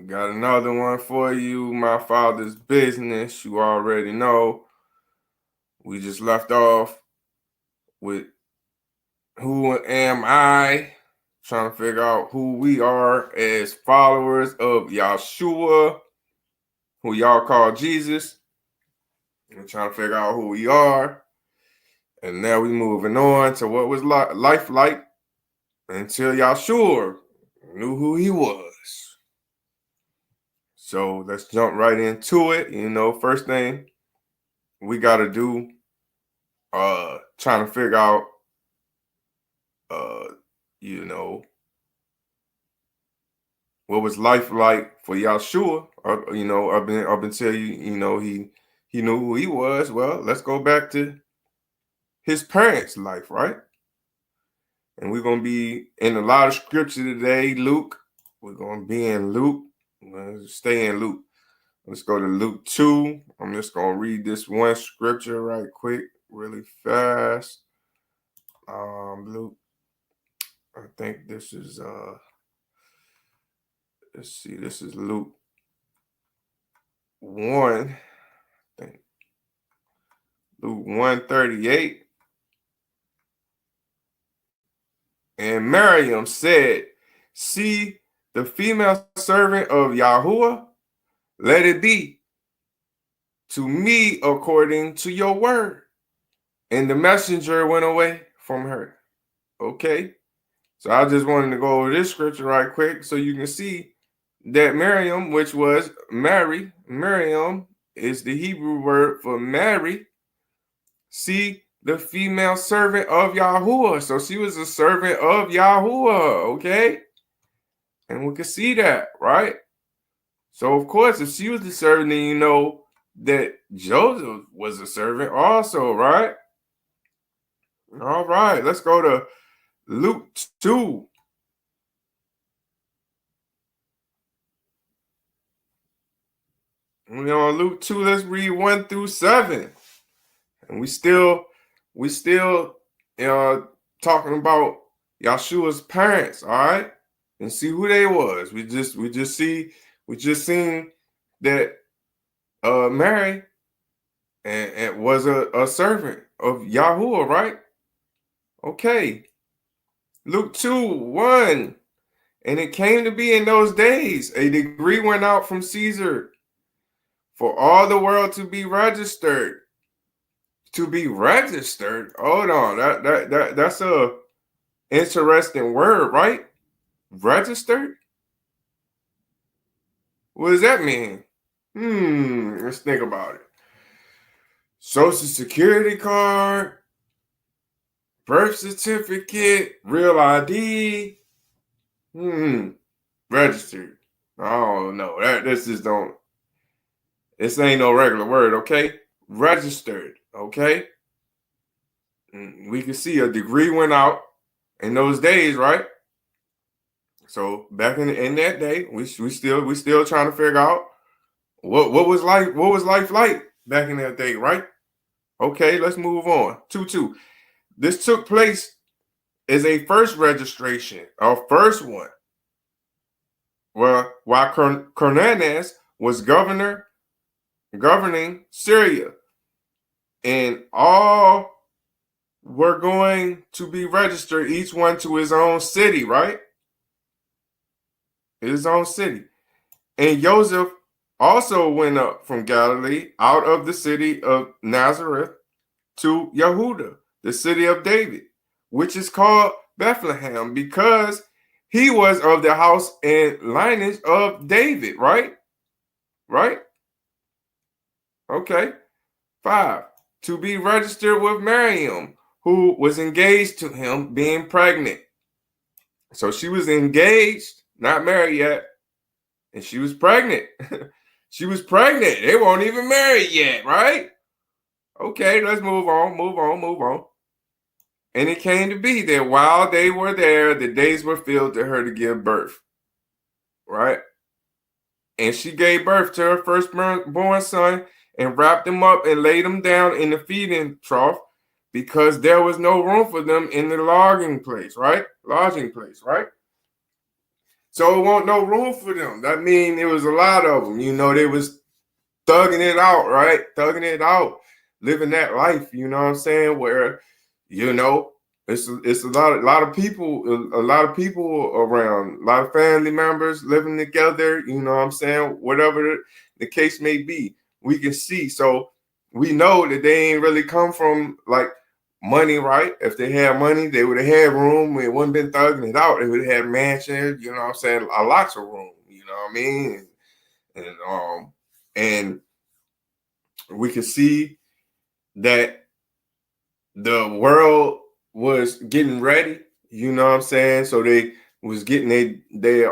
We got another one for you, My Father's Business. You already know. We just left off with who am I? Trying to figure out who we are as followers of Yahshua, who y'all call Jesus. We're trying to figure out who we are. And now we moving on to what was life like until Yahshua knew who he was. So let's jump right into it. You know, first thing we got to do, trying to figure out, you know, what was life like for Yahshua? You know, I've been telling you, you know, he knew who he was. Well, let's go back to his parents' life, right? And we're gonna be in a lot of scripture today. Luke, we're gonna be in Luke. Let's stay in Luke. Let's go to Luke 2. I'm just gonna read this one scripture right quick, really fast. Luke, I think this is let's see, this is Luke 1. I think Luke 1:38. And Miriam said, "See the female servant of Yahuwah, let it be to me according to your word." And the messenger went away from her. Okay. So I just wanted to go over this scripture right quick so you can see that Miriam, which was Mary, Miriam is the Hebrew word for Mary. See, the female servant of Yahuwah. So she was a servant of Yahuwah, okay? And we can see that, right? So, of course, if she was the servant, then you know that Joseph was a servant also, right? All right, let's go to Luke 2. We on Luke 2, let's read 1 through 7. And we still talking about Yahshua's parents, all right? And see who they was. We just seen that Mary and was a servant of Yahuwah, right? Okay. Luke 2:1. And it came to be in those days, a decree went out from Caesar for all the world to be registered. To be registered. Hold on. That's a interesting word, right? Registered? What does that mean? Let's think about it. Social Security card, birth certificate, real ID. Registered. I don't know. This ain't no regular word, okay? Registered, okay? We can see a degree went out in those days, right? So back in that day, we still trying to figure out what was life like back in that day, right? Okay, let's move on. 2:2. This took place as a first registration, our first one. Well, while Cornelius was governing Syria, and all were going to be registered, each one to his own city, right? His own city. And Joseph also went up from Galilee out of the city of Nazareth to Yehuda, the city of David, which is called Bethlehem, because he was of the house and lineage of David, right? right? Okay. 5, to be registered with Miriam, who was engaged to him, being pregnant. So she was engaged, not married yet, and she was pregnant. She was pregnant. They weren't even married yet, right? Okay, let's move on, move on, move on. And it came to be that while they were there, the days were filled to her to give birth, right? And she gave birth to her firstborn son and wrapped him up and laid him down in the feeding trough because there was no room for them in the lodging place, right? Lodging place, right? So it wasn't no room for them. That means it was a lot of them. You know, they was thugging it out, right? Thugging it out, living that life. You know what I'm saying? Where, you know, it's a lot of people, a lot of people around, a lot of family members living together. You know what I'm saying? Whatever the case may be, we can see. So we know that they ain't really come from like money, right? If they had money, they would have had room. It wouldn't been thugging it out. They would have had mansions. You know what I'm saying? A lots of room. You know what I mean? And we can see that the world was getting ready, you know what I'm saying? So they was getting they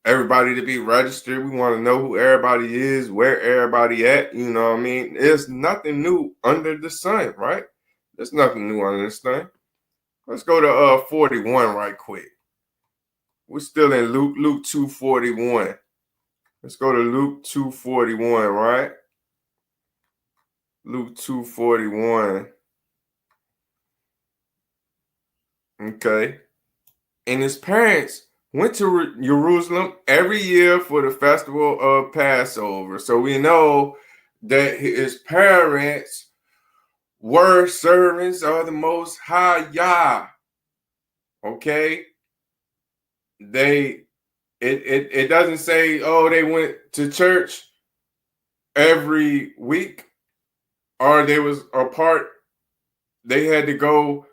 everybody to be registered. We want to know who everybody is, where everybody at, you know what I mean? There's nothing new under the sun, right? There's nothing new under the sun. Let's go to 41 right quick. We're still in Luke 2:41. Let's go to Luke 2:41, right? Luke 2:41. Okay. And his parents went to Jerusalem every year for the festival of Passover. So we know that his parents were servants of the Most High Yah. Okay. It doesn't say, oh, they went to church every week or they was a part, they had to go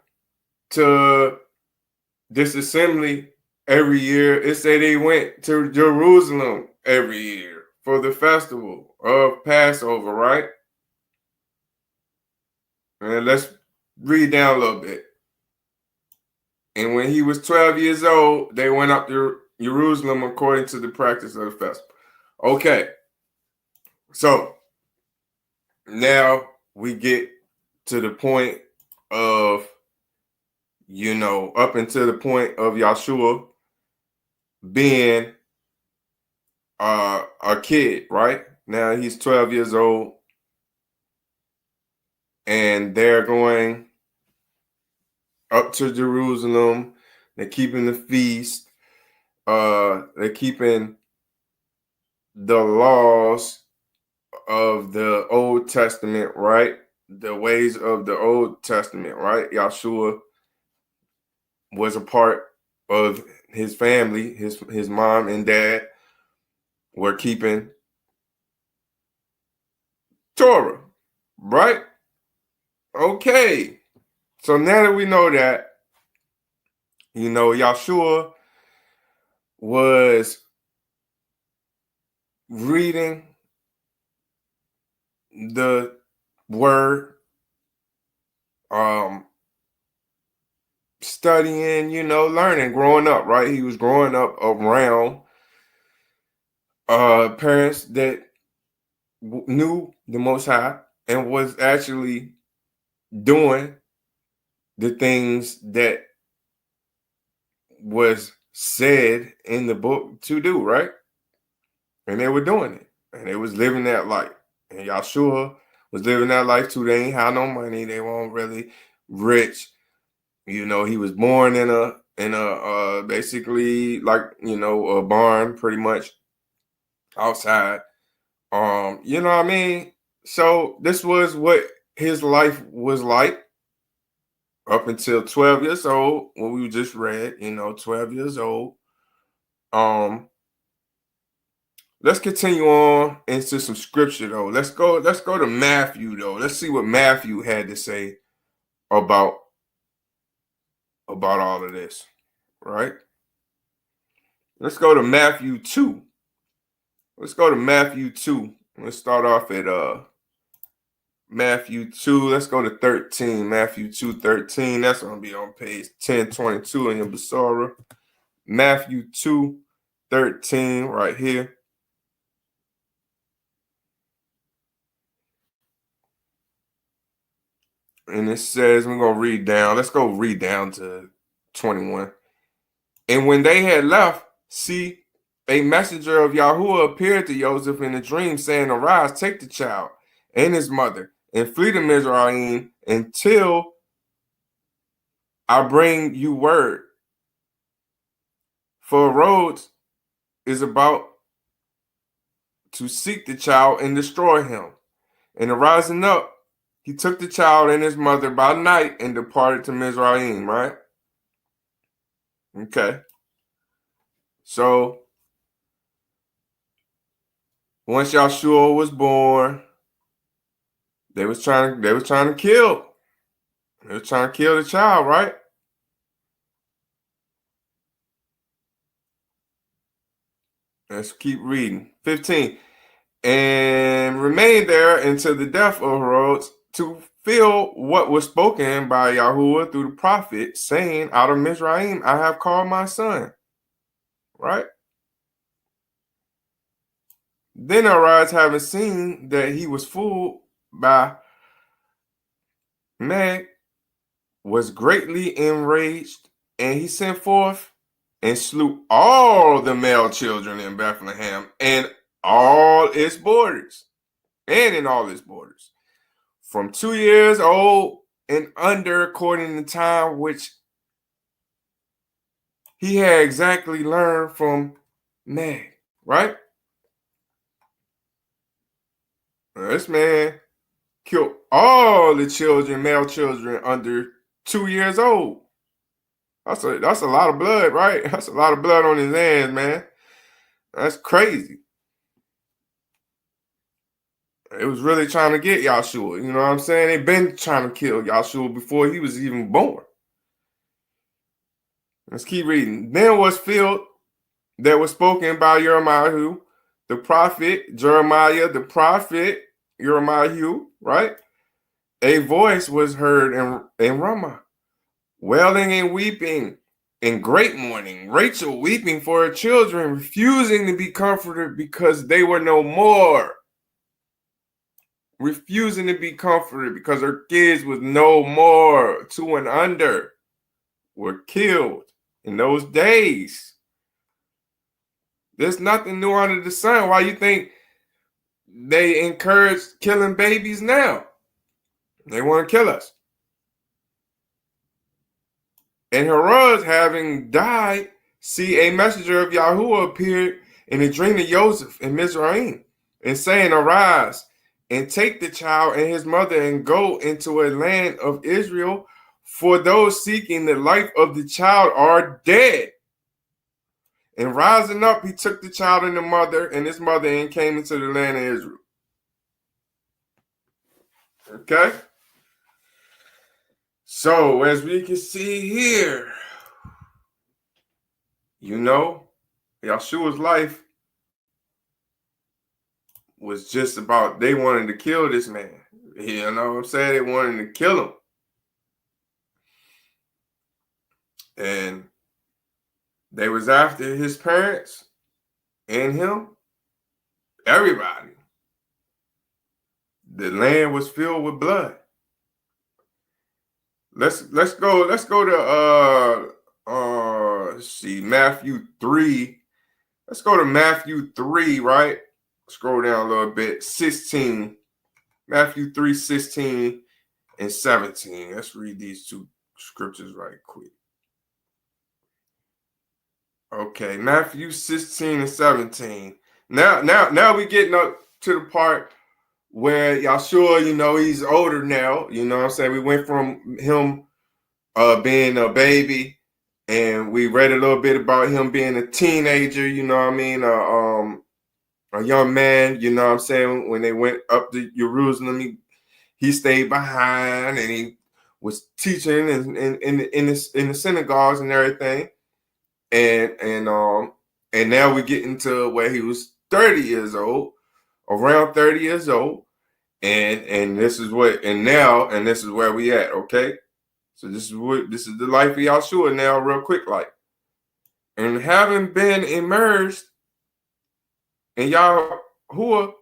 to this assembly every year. It said they went to Jerusalem every year for the festival of Passover, right? And let's read down a little bit. And when he was 12 years old, they went up to Jerusalem according to the practice of the festival. Okay, so now we get to the point of, you know, up until the point of Yahshua being a kid, right? Now he's 12 years old and they're going up to Jerusalem. They're keeping the feast. They're keeping the laws of the Old Testament, right? The ways of the Old Testament, right? Yahshua was a part of his family. His mom and dad were keeping Torah, right? Okay. So now that we know that, you know, Yahshua was reading the word, studying, you know, learning, growing up, right? He was growing up around parents that knew the Most High and was actually doing the things that was said in the book to do, right? And they were doing it, and they was living that life. And Yahshua was living that life too. They ain't had no money. They weren't really rich. You know, he was born in a basically like, you know, a barn pretty much outside. You know what I mean? So this was what his life was like up until 12 years old, what we just read, you know, 12 years old. Let's continue on into some scripture though. Let's go to Matthew though. Let's see what Matthew had to say about all of this, right? Let's go to Matthew 2. Let's go to Matthew 2. Let's start off at Matthew 2. Let's go to 13. Matthew 2:13. That's going to be on page 1022 in your Basara. Matthew 2:13 right here. And it says, we're going to read down. Let's go read down to 21. And when they had left, see, a messenger of Yahshua appeared to Joseph in a dream, saying, Arise, take the child and his mother, and flee to Mizraim until I bring you word. For Rhodes is about to seek the child and destroy him. And arising up, he took the child and his mother by night and departed to Mizraim, right? Okay. So once Yahshua was born, they was trying to kill the child, right? Let's keep reading. 15. And remained there until the death of Herodes, to fulfill what was spoken by Yahshua through the prophet, saying, Out of Mizraim I have called my son. Right? Then Arise, having seen that he was fooled by Meg, was greatly enraged, and he sent forth and slew all the male children in Bethlehem and all its borders, from 2 years old and under, according to time which he had exactly learned from Meg, right? This man killed all the children, male children under 2 years old. That's a lot of blood, right? That's a lot of blood on his hands, man. That's crazy. It was really trying to get Yahshua. You know what I'm saying? They've been trying to kill Yahshua before he was even born. Let's keep reading. Then was filled that was spoken by Jeremiah, the prophet, Jeremiah, right? A voice was heard in Ramah, wailing and weeping, in great mourning. Rachel weeping for her children, refusing to be comforted because they were no more. Refusing to be comforted because her kids was no more. 2 and under were killed in those days. There's nothing new under the sun. Why you think they encourage killing babies now? They want to kill us. And Herod, having died, see, a messenger of Yahshua appeared in a dream to Joseph in Mizraim, and saying, Arise, and take the child and his mother and go into a land of Israel, for those seeking the life of the child are dead. And rising up, he took the child and his mother and came into the land of Israel. Okay? So, as we can see here, Yahshua's life was just about, they wanted to kill this man. You know what I'm saying? They wanted to kill him. And they was after his parents and him, everybody. The land was filled with blood. Let's go to let's see, Matthew 3. Let's go to Matthew 3, right? Scroll down a little bit. 16. Matthew 3, 16 and 17. Let's read these two scriptures right quick. Okay, Matthew 16 and 17. Now we getting up to the part where Yahshua, he's older now. You know what I'm saying? We went from him being a baby, and we read a little bit about him being a teenager, you know what I mean? A young man, you know what I'm saying? When they went up to Jerusalem, he stayed behind, and he was teaching in the synagogues and everything. And now we get into where he was 30 years old, around 30 years old. And this is what, and this is where we at, okay? So this is the life of Yahshua now, real quick, like. And having been immersed in Yahshua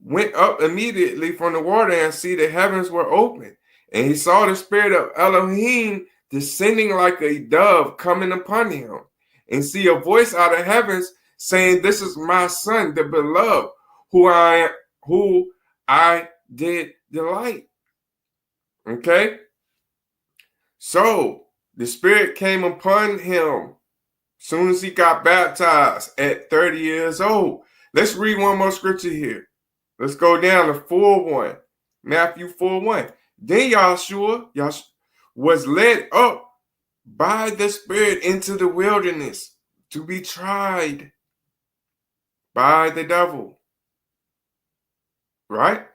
went up immediately from the water, and see the heavens were open. And he saw the spirit of Elohim descending like a dove coming upon him. And see a voice out of heavens saying, "This is my son, the beloved, who I did delight." Okay? So the spirit came upon him soon as he got baptized at 30 years old. Let's read one more scripture here. Let's go down to 4:1. Matthew 4:1. Then Yahshua was led up by the Spirit into the wilderness to be tried by the devil. Right?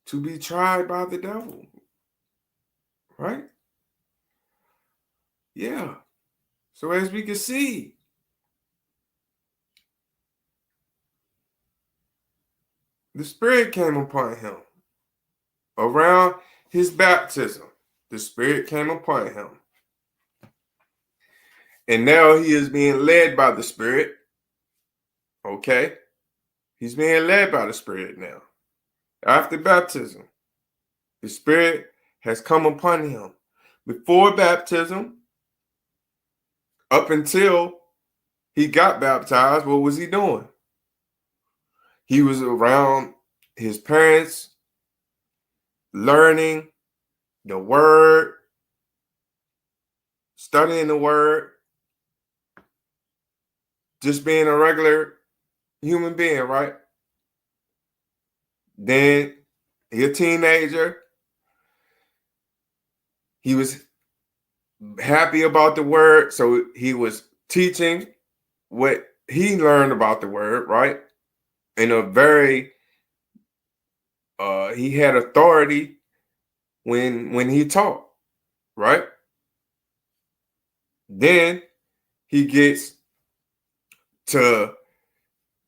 To be tried by the devil. Right? Yeah. So as we can see, the Spirit came upon him around his baptism. The Spirit came upon him. And now he is being led by the Spirit. Okay? He's being led by the Spirit now. After baptism, the Spirit has come upon him. Before baptism, up until he got baptized, what was he doing? He was around his parents, learning the word, studying the word, just being a regular human being, right? Then he's a teenager. He was happy about the word, so he was teaching what he learned about the word, right? In a very, he had authority when he taught, right? Then he gets to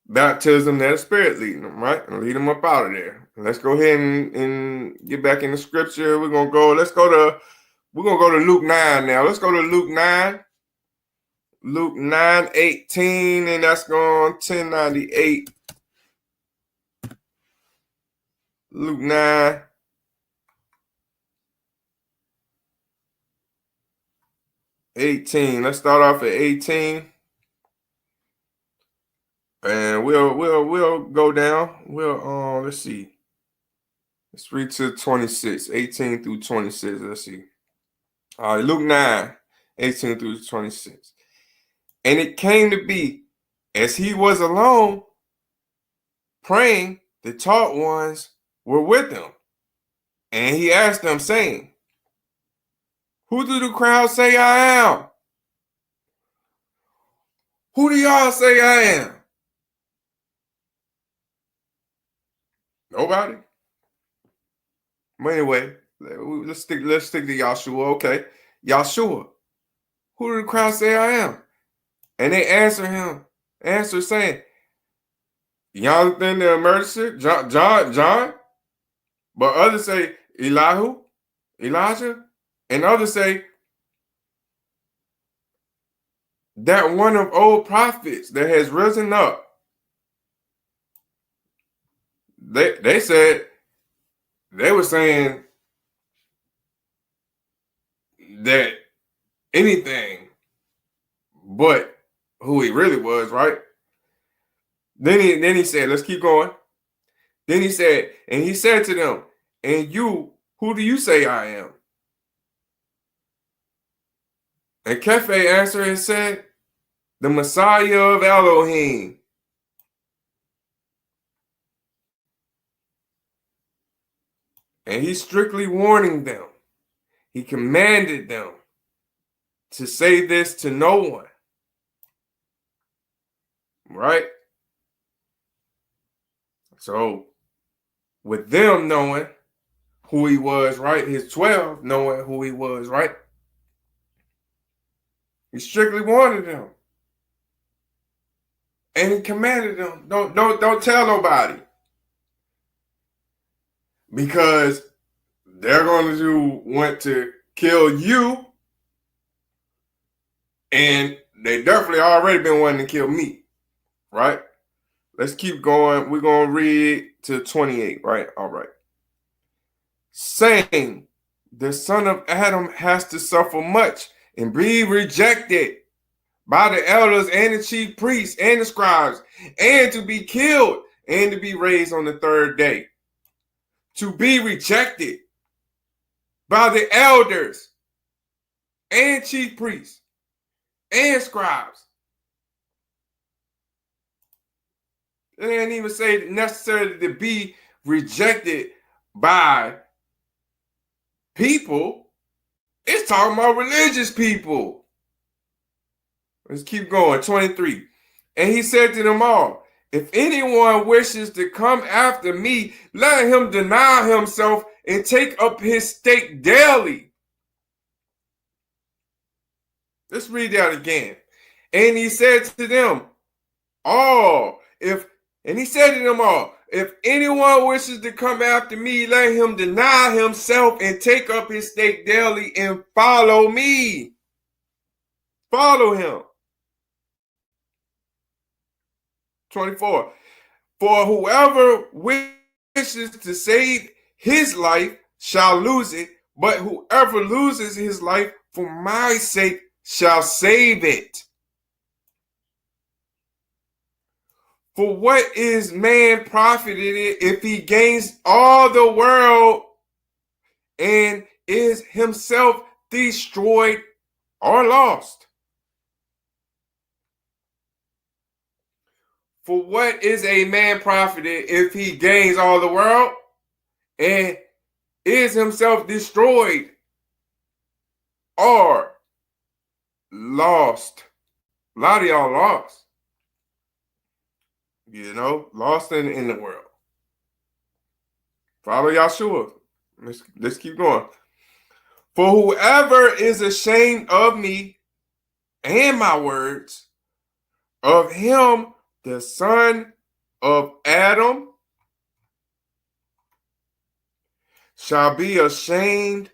baptism that the Spirit leading him, right? And lead him up out of there. Let's go ahead and get back in the scripture. We're gonna go to Luke 9 now. Let's go to Luke 9. Luke 9:18, and that's going 1098. Luke 9. Let's start off at 18. And we'll go down. Let's see. Let's read to 26, 18 through 26. Let's see. All right, Luke 9, 18 through 26. And it came to be, as he was alone, praying, the taught ones were with him. And he asked them, saying, "Who do the crowd say I am? Who do y'all say I am?" Nobody. But anyway, let's stick to Yahshua. Okay. Yahshua, who do the crowd say I am? And they answer saying, Jonathan the Emergency, John. But others say Elijah. And others say that one of old prophets that has risen up. They said, they were saying that anything but who he really was, right? Then he said, let's keep going. Then he said, and he said to them, "And you, who do you say I am?" And Kepha answered and said, "The Messiah of Elohim." And he's strictly warning them. He commanded them to say this to no one. Right? So, with them knowing who he was, right? His 12 knowing who he was, right? He strictly warned them. And he commanded them, don't tell nobody. Because they're going to want to kill you. And they definitely already been wanting to kill me. Right? Let's keep going. We're going to read to 28, right? All right. Saying, the son of Adam has to suffer much and be rejected by the elders and the chief priests and the scribes, and to be killed and to be raised on the third day. To be rejected by the elders and chief priests and scribes. It didn't even say necessarily to be rejected by people. It's talking about religious people. Let's keep going. 23. And he said to them all, if anyone wishes to come after me, let him deny himself and take up his stake daily. Let's read that again. And he said to them all, if anyone wishes to come after me, let him deny himself and take up his stake daily and follow me. Follow him. 24. For whoever wishes to save his life shall lose it, but whoever loses his life for my sake shall save it. For what is man profited if he gains all the world and is himself destroyed or lost? For what is a man profited if he gains all the world and is himself destroyed or lost? A lot of y'all lost. Lost in the world. Follow Yahshua. Let's keep going. For whoever is ashamed of me and my words, of him the son of Adam shall be ashamed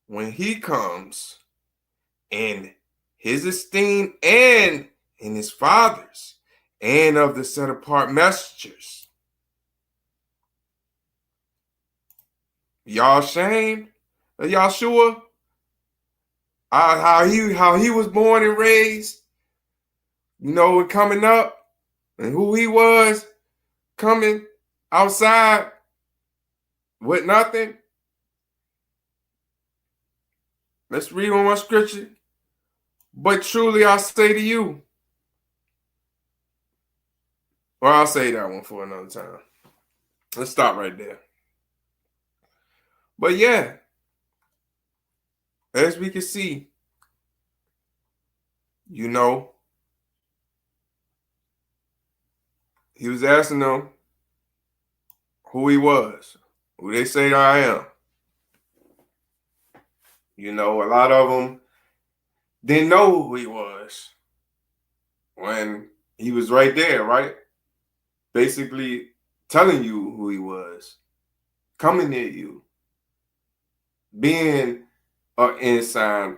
when he comes in his esteem and in his father's and of the set apart messengers. Y'all ashamed of Yahshua? How he was born and raised, and coming up, and who he was coming outside with nothing. Let's read one more scripture. But truly I say to you, or I'll say that one for another time. Let's stop right there. But yeah, as we can see, he was asking them who he was, who they say I am. A lot of them didn't know who he was when he was right there, right? Basically telling you who he was, coming near you, being a sign,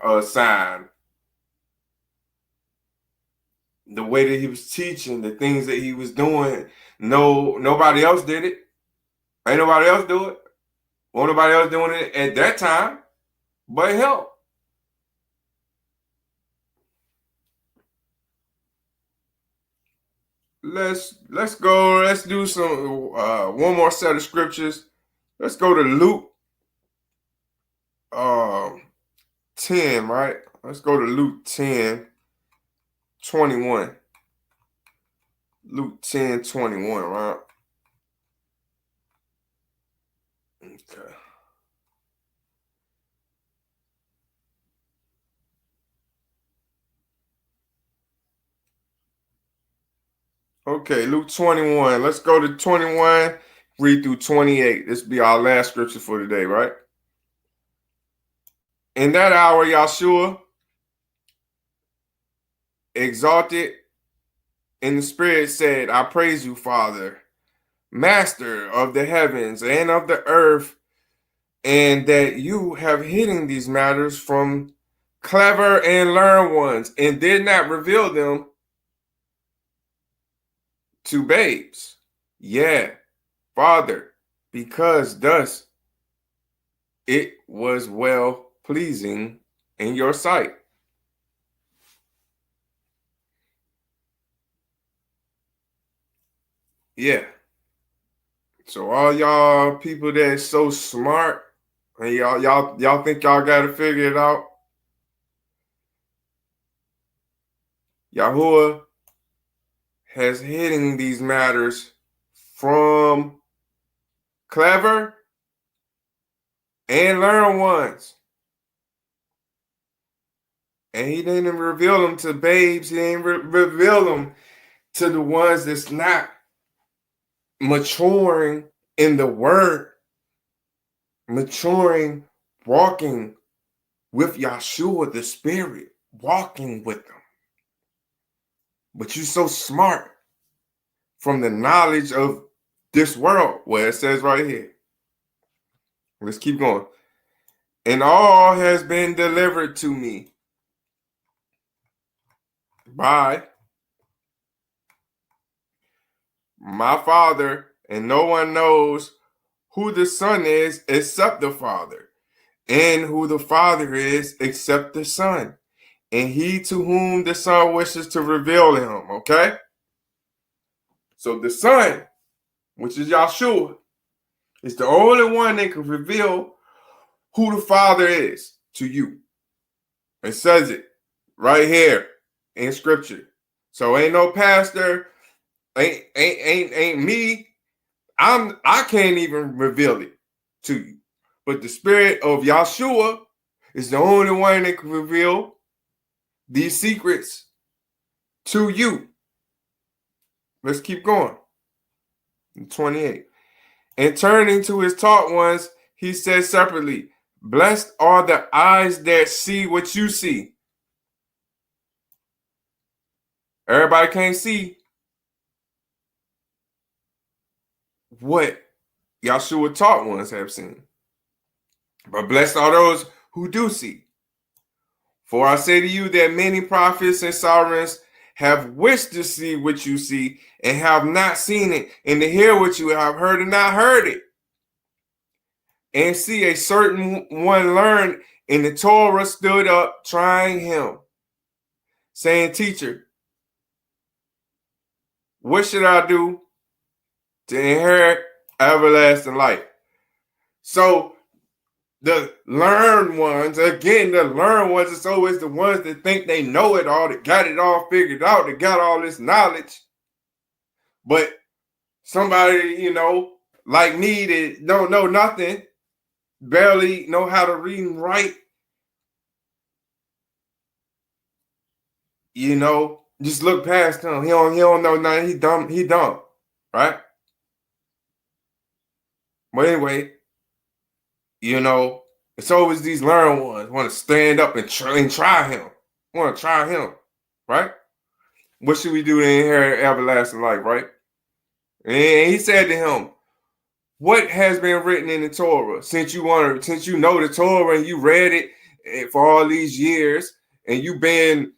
the way that he was teaching, the things that he was doing. Nobody else did it. Ain't nobody else do it. Won't nobody else doing it at that time but him. Let's go. Let's do some one more set of scriptures. Let's go to Luke 10, right? Let's go to Luke 10:21. Luke 10:21, right? Okay. Okay, Luke 21. Let's go to 21, read through 28. This will be our last scripture for today, right? In that hour, Yahshua exalted And the Spirit said, I praise you, Father, Master of the heavens and of the earth, and that you have hidden these matters from clever and learned ones and did not reveal them to babes. Yeah, Father, because thus it was well pleasing in your sight. Yeah. So all y'all people that's so smart and y'all think y'all got to figure it out. Yahuwah has hidden these matters from clever and learned ones. And he didn't reveal them to babes. He didn't reveal them to the ones that's not maturing in the word, maturing, walking with Yahshua, the Spirit, walking with them. But you're so smart from the knowledge of this world, where it says right here. Let's keep going. And all has been delivered to me by my Father, and no one knows who the Son is except the Father, and who the Father is except the Son, and he to whom the Son wishes to reveal him. Okay? So the Son, which is Yahshua, is the only one that can reveal who the Father is to you. It says it right here in Scripture. So ain't no pastor, ain't me. I can't even reveal it to you. But the Spirit of Yahshua is the only one that can reveal these secrets to you. Let's keep going. 28. And turning to his taught ones, he said separately, blessed are the eyes that see what you see. Everybody can't see what Yahshua taught ones have seen. But blessed are those who do see. For I say to you that many prophets and sovereigns have wished to see what you see and have not seen it, and to hear what you have heard and not heard it. And see, a certain one learned, and the Torah stood up trying him, saying, Teacher, what should I do to inherit everlasting life? So the learned ones, again, the learned ones, it's always the ones that think they know it all, that got it all figured out, that got all this knowledge. But somebody, like me that don't know nothing, barely know how to read and write, just look past him. He don't know nothing. He dumb, right? But anyway, it's always these learned ones want to stand up and try him. Want to try him, right? What should we do to inherit everlasting life, right? And he said to him, what has been written in the Torah? Since you know the Torah and you read it for all these years, and you've been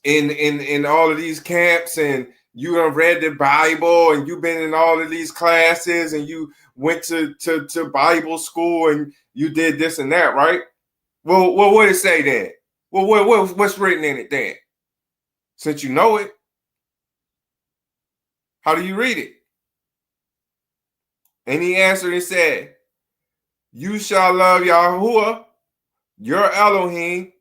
in all of these camps, and you have read the Bible, and you've been in all of these classes, and you went to Bible school, and you did this and that, right? Well, what did it say then? Well, what's written in it then? Since you know it, how do you read it? And he answered and said, you shall love Yahuwah, your Elohim,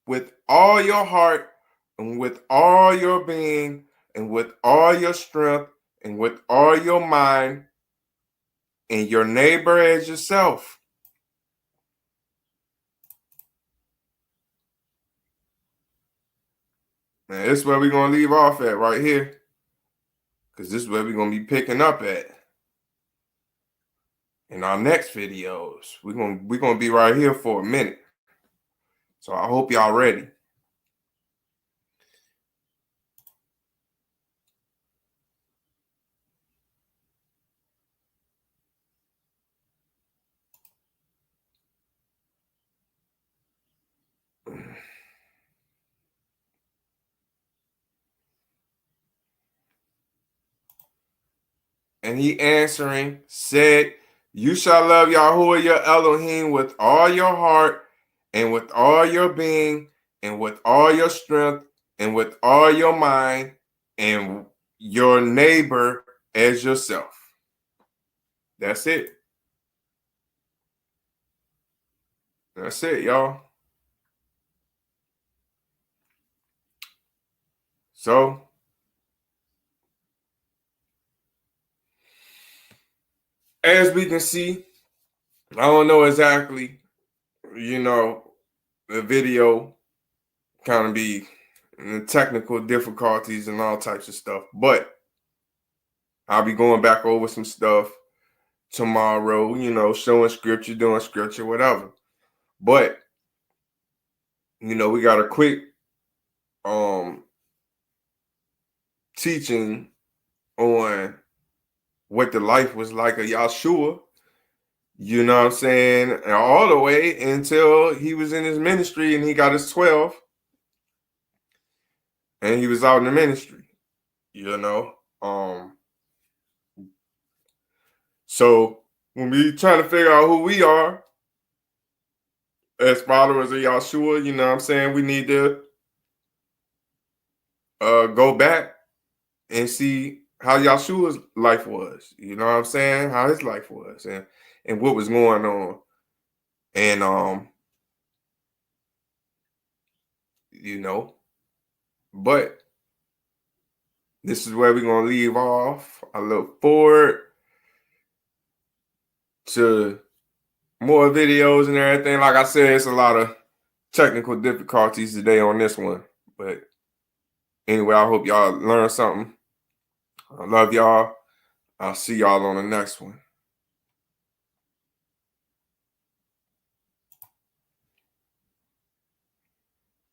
with all your heart, and with all your being, and with all your strength, and with all your mind, and your neighbor as yourself. Now, this is where we're going to leave off at right here, because this is where we're going to be picking up at in our next videos. We're going to be right here for a minute. So I hope y'all ready. And he answering said, you shall love Yahweh your Elohim with all your heart and with all your being and with all your strength and with all your mind, and your neighbor as yourself. That's it. That's it, y'all. So, as we can see, I don't know exactly, the video kind of be technical difficulties and all types of stuff, but I'll be going back over some stuff tomorrow, showing scripture, doing scripture, whatever. But, we got a quick teaching on what the life was like of Yahshua, you know what I'm saying? And all the way until he was in his ministry and he got his 12 and he was out in the ministry, So when we trying to figure out who we are as followers of Yahshua, you know what I'm saying? We need to go back and see how Yahshua's life was, you know what I'm saying? How his life was and what was going on. And but this is where we're gonna leave off. I look forward to more videos and everything. Like I said, it's a lot of technical difficulties today on this one. But anyway, I hope y'all learned something. I love y'all. I'll see y'all on the next one.